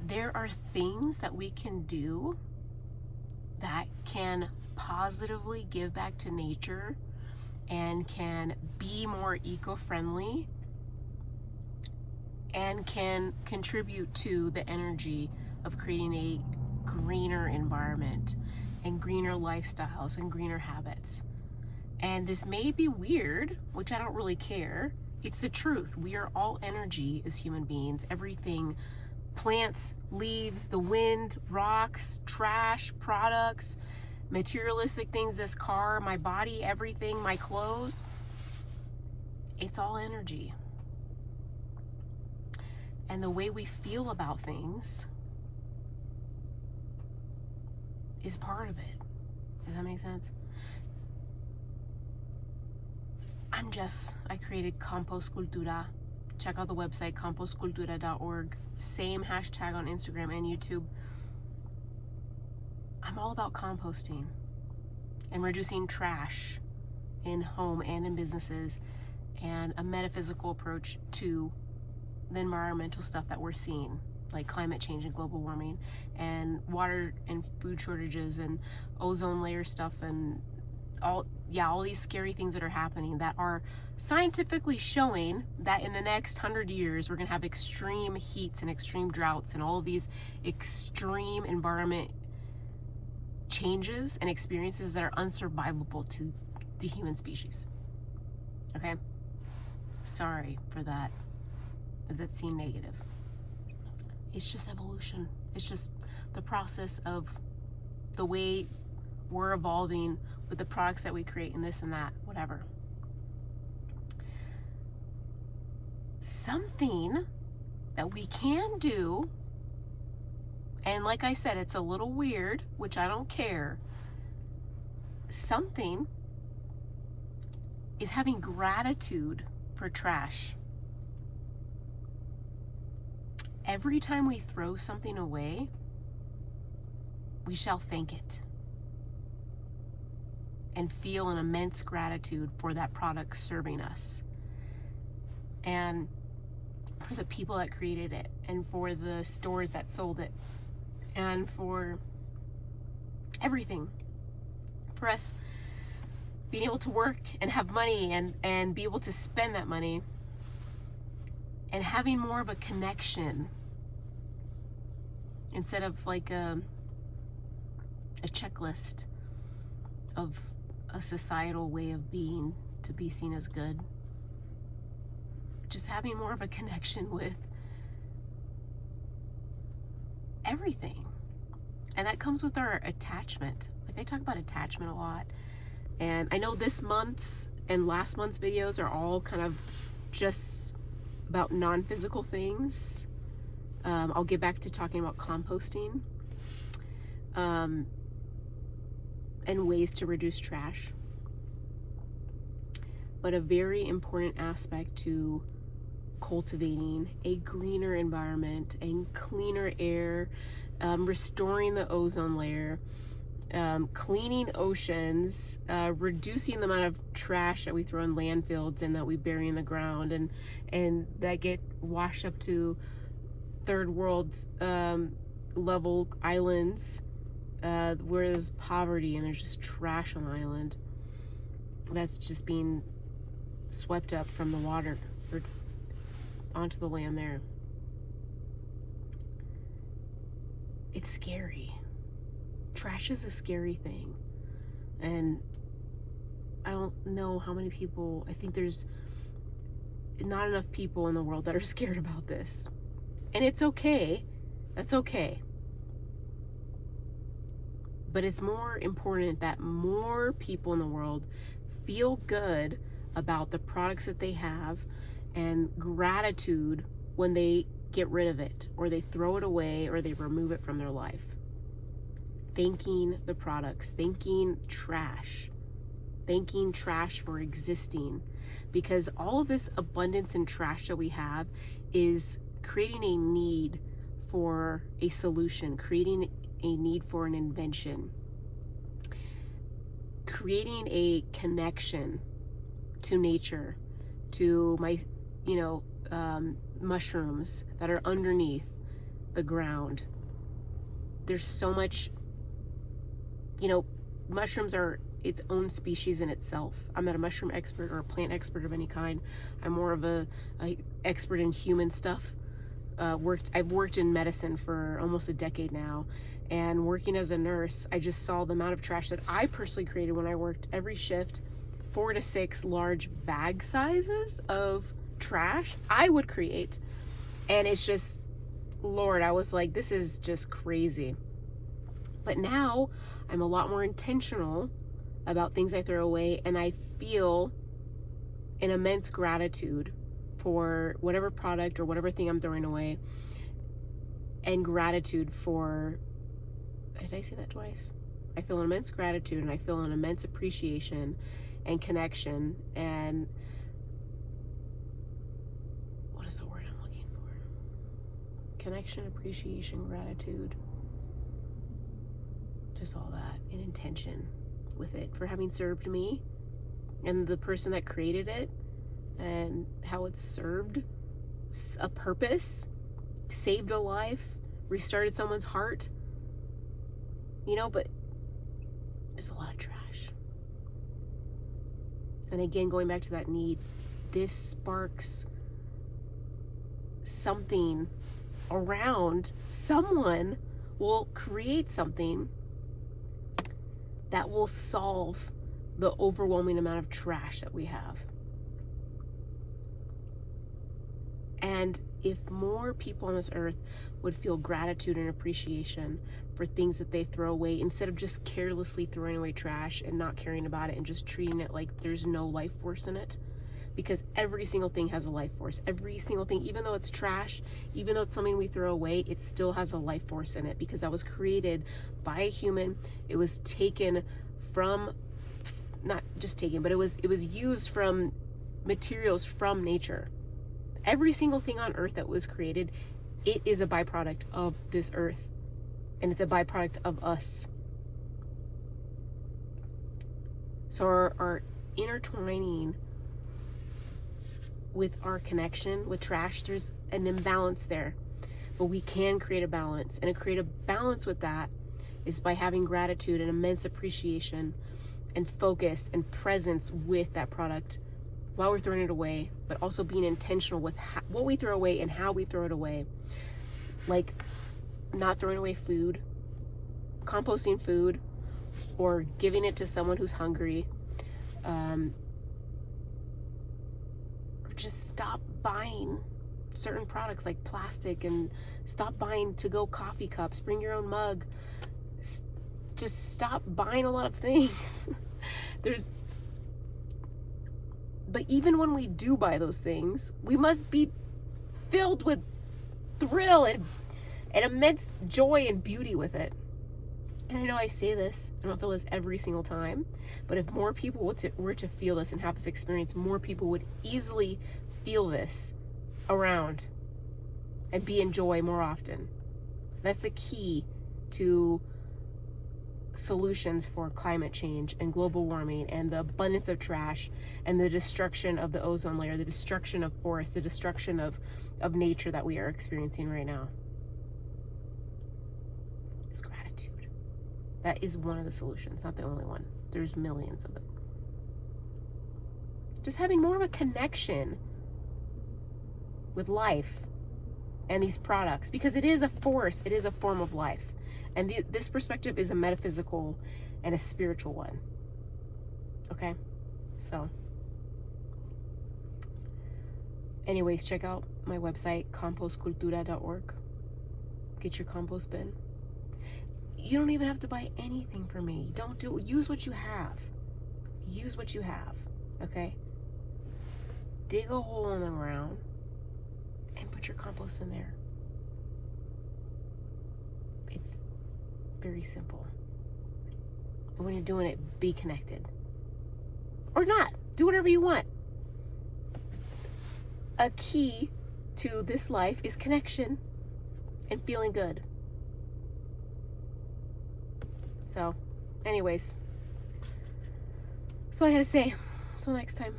there are things that we can do that can positively give back to nature and can be more eco-friendly and can contribute to the energy of creating a greener environment and greener lifestyles and greener habits. And this may be weird, which I don't really care. It's the truth. We are all energy as human beings. Everything, plants, leaves, the wind, rocks, trash, products, materialistic things, this car, my body, everything, my clothes, it's all energy. And the way we feel about things is part of it. Does that make sense? I'm Jess. I created Compost Cultura. Check out the website, compostcultura.org. Same hashtag on Instagram and YouTube. I'm all about composting and reducing trash in home and in businesses, and a metaphysical approach to the environmental stuff that we're seeing, like climate change and global warming and water and food shortages and ozone layer stuff and all these scary things that are happening that are scientifically showing that in the next 100 years we're going to have extreme heats and extreme droughts and all of these extreme environment changes and experiences that are unsurvivable to the human species. Okay? Sorry for that, if that seemed negative. It's just evolution. It's just the process of the way we're evolving with the products that we create and this and that, whatever. Something that we can do, and like I said, it's a little weird, which I don't care. Something is having gratitude for trash. Every time we throw something away, we shall thank it and feel an immense gratitude for that product serving us, and for the people that created it, and for the stores that sold it, and for everything. For us being able to work and have money and be able to spend that money and having more of a connection instead of like a checklist of a societal way of being to be seen as good. Just having more of a connection with everything. And that comes with our attachment. Like I talk about attachment a lot. And I know this month's and last month's videos are all kind of just about non-physical things. I'll get back to talking about composting. And ways to reduce trash. But a very important aspect to cultivating a greener environment and cleaner air, restoring the ozone layer, cleaning oceans, reducing the amount of trash that we throw in landfills and that we bury in the ground and that get washed up to third world level islands, where there's poverty and there's just trash on the island that's just being swept up from the water or onto the land there. It's scary. Trash is a scary thing. And I don't know how many people, I think there's not enough people in the world that are scared about this. And it's okay. That's okay. But it's more important that more people in the world feel good about the products that they have and gratitude when they get rid of it or they throw it away or they remove it from their life. Thanking the products, thanking trash for existing, because all of this abundance and trash that we have is creating a need for a solution, creating a need for an invention, creating a connection to nature, to my, mushrooms that are underneath, the ground. There's so much, mushrooms are its own species in itself. I'm not a mushroom expert or a plant expert of any kind. I'm more of a expert in human stuff. I've worked in medicine for almost a decade now, and working as a nurse, I just saw the amount of trash that I personally created when I worked every shift. 4 to 6 large bag sizes of trash I would create, and it's just, Lord, I was like, this is just crazy. But now I'm a lot more intentional about things I throw away, and I feel an immense gratitude for whatever product or whatever thing I'm throwing away, and gratitude for, did I say that twice? I feel an immense gratitude, and I feel an immense appreciation and connection, and what is the word I'm looking for? Connection, appreciation, gratitude, just all that, and intention with it for having served me and the person that created it, and how it served a purpose, saved a life, restarted someone's heart, but there's a lot of trash. And again, going back to that need, this sparks something around. Someone will create something that will solve the overwhelming amount of trash that we have. And if more people on this earth would feel gratitude and appreciation for things that they throw away, instead of just carelessly throwing away trash and not caring about it and just treating it like there's no life force in it, because every single thing has a life force. Every single thing, even though it's trash, even though it's something we throw away, it still has a life force in it, because that was created by a human. It was taken from, not just taken, but it was used from materials from nature. Every single thing on earth that was created, it is a byproduct of this earth, and it's a byproduct of us. So our intertwining with our connection with trash, there's an imbalance there, but we can create a balance. And to create a balance with that is by having gratitude and immense appreciation and focus and presence with that product while we're throwing it away, but also being intentional with what we throw away and how we throw it away. Like not throwing away food, composting food, or giving it to someone who's hungry. Or just stop buying certain products like plastic, and stop buying to-go coffee cups. Bring your own mug. Just stop buying a lot of things. But even when we do buy those things, we must be filled with thrill and immense joy and beauty with it. And I know I say this, I don't feel this every single time, but if more people were to feel this and have this experience, more people would easily feel this around and be in joy more often. That's the key to solutions for climate change and global warming and the abundance of trash and the destruction of the ozone layer, the destruction of forests, the destruction of nature that we are experiencing right now. It's gratitude. That is one of the solutions, not the only one. There's millions of it. Just having more of a connection with life and these products, because it is a force, it is a form of life. And this perspective is a metaphysical and a spiritual one. Okay? So, anyways, check out my website, compostcultura.org. Get your compost bin. You don't even have to buy anything from me. Use what you have. Use what you have. Okay? Dig a hole in the ground and put your compost in there. It's very simple. And when you're doing it, be connected. Or not. Do whatever you want. A key to this life is connection and feeling good. So, anyways, that's all I had to say. Until next time.